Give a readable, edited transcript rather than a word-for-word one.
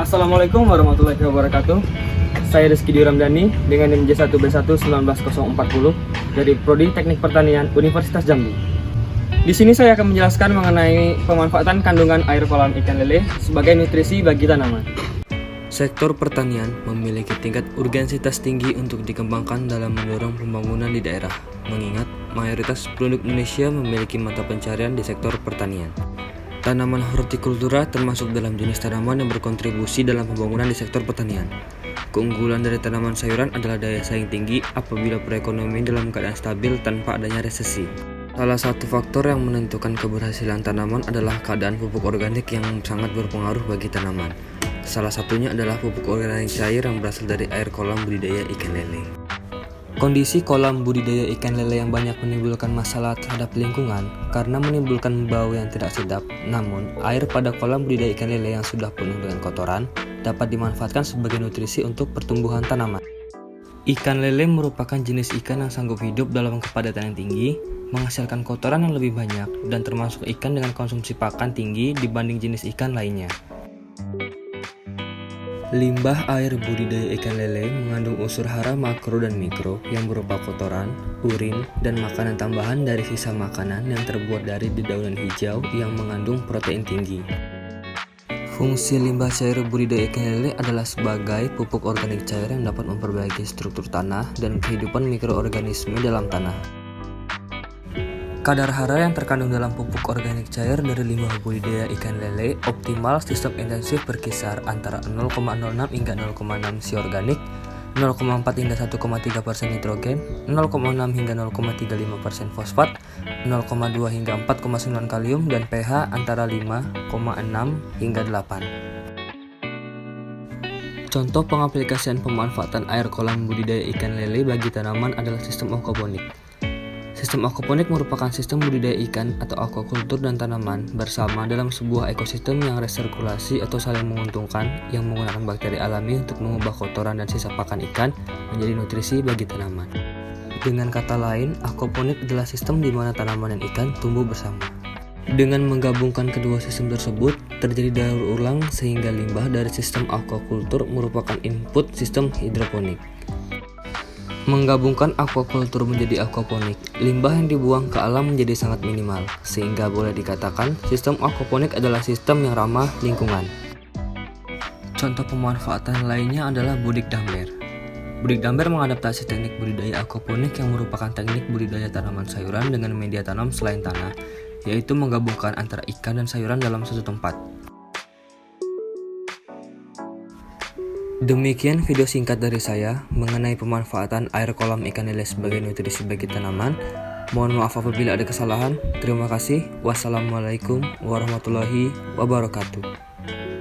Assalamualaikum warahmatullahi wabarakatuh. Saya Rizky Ramdhani dengan NIM J1B1 1940 dari Prodi Teknik Pertanian Universitas Jambi. Di sini saya akan menjelaskan mengenai pemanfaatan kandungan air kolam ikan lele sebagai nutrisi bagi tanaman. Sektor pertanian memiliki tingkat urgensitas tinggi untuk dikembangkan dalam mendorong pembangunan di daerah, mengingat mayoritas penduduk Indonesia memiliki mata pencarian di sektor pertanian. Tanaman hortikultura termasuk dalam jenis tanaman yang berkontribusi dalam pembangunan di sektor pertanian. Keunggulan dari tanaman sayuran adalah daya saing tinggi apabila perekonomian dalam keadaan stabil tanpa adanya resesi. Salah satu faktor yang menentukan keberhasilan tanaman adalah keadaan pupuk organik yang sangat berpengaruh bagi tanaman. Salah satunya adalah pupuk organik cair yang berasal dari air kolam budidaya ikan lele. Kondisi kolam budidaya ikan lele yang banyak menimbulkan masalah terhadap lingkungan karena menimbulkan bau yang tidak sedap. Namun, air pada kolam budidaya ikan lele yang sudah penuh dengan kotoran dapat dimanfaatkan sebagai nutrisi untuk pertumbuhan tanaman. Ikan lele merupakan jenis ikan yang sanggup hidup dalam kepadatan yang tinggi, menghasilkan kotoran yang lebih banyak, dan termasuk ikan dengan konsumsi pakan tinggi dibanding jenis ikan lainnya. Limbah air budidaya ikan lele mengandung unsur hara makro dan mikro yang berupa kotoran, urin, dan makanan tambahan dari sisa makanan yang terbuat dari dedaunan hijau yang mengandung protein tinggi. Fungsi limbah cair budidaya ikan lele adalah sebagai pupuk organik cair yang dapat memperbaiki struktur tanah dan kehidupan mikroorganisme dalam tanah. Kadar hara yang terkandung dalam pupuk organik cair dari limbah budidaya ikan lele optimal sistem intensif berkisar antara 0,06 hingga 0,6 si organik, 0,4 hingga 1,3% nitrogen, 0,6 hingga 0,35% fosfat, 0,2 hingga 4,9 kalium, dan pH antara 5,6 hingga 8. Contoh pengaplikasian pemanfaatan air kolam budidaya ikan lele bagi tanaman adalah sistem aquaponik. Sistem aquaponik merupakan sistem budidaya ikan atau aquakultur dan tanaman bersama dalam sebuah ekosistem yang resirkulasi atau saling menguntungkan yang menggunakan bakteri alami untuk mengubah kotoran dan sisa pakan ikan menjadi nutrisi bagi tanaman. Dengan kata lain, aquaponik adalah sistem di mana tanaman dan ikan tumbuh bersama. Dengan menggabungkan kedua sistem tersebut, terjadi daur ulang sehingga limbah dari sistem aquakultur merupakan input sistem hidroponik. Menggabungkan aquakultur menjadi aquaponik, limbah yang dibuang ke alam menjadi sangat minimal, sehingga boleh dikatakan sistem aquaponik adalah sistem yang ramah lingkungan. Contoh pemanfaatan lainnya adalah Budik Damber. Budik Damber mengadaptasi teknik budidaya aquaponik yang merupakan teknik budidaya tanaman sayuran dengan media tanam selain tanah, yaitu menggabungkan antara ikan dan sayuran dalam satu tempat. Demikian video singkat dari saya mengenai pemanfaatan air kolam ikan lele sebagai nutrisi bagi tanaman. Mohon maaf apabila ada kesalahan. Terima kasih. Wassalamualaikum warahmatullahi wabarakatuh.